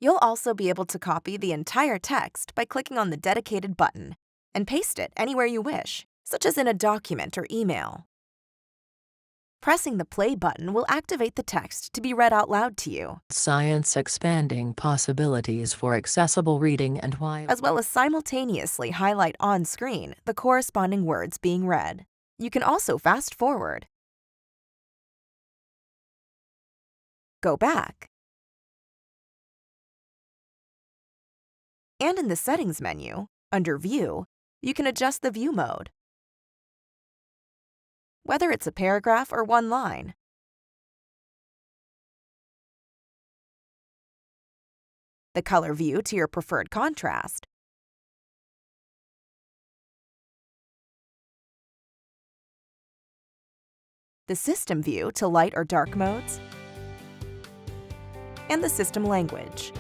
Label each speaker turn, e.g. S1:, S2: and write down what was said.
S1: You'll also be able to copy the entire text by clicking on the dedicated button and paste it anywhere you wish, such as in a document or email. Pressing the play button will activate the text to be read out loud to you,
S2: Science expanding possibilities for accessible reading and while
S1: as well as simultaneously highlight on screen the corresponding words being read. You can also fast forward, go back, and in the Settings menu, under View, you can adjust the view mode, whether it's a paragraph or one line. The color view to your preferred contrast, the system view to light or dark modes, and the system language.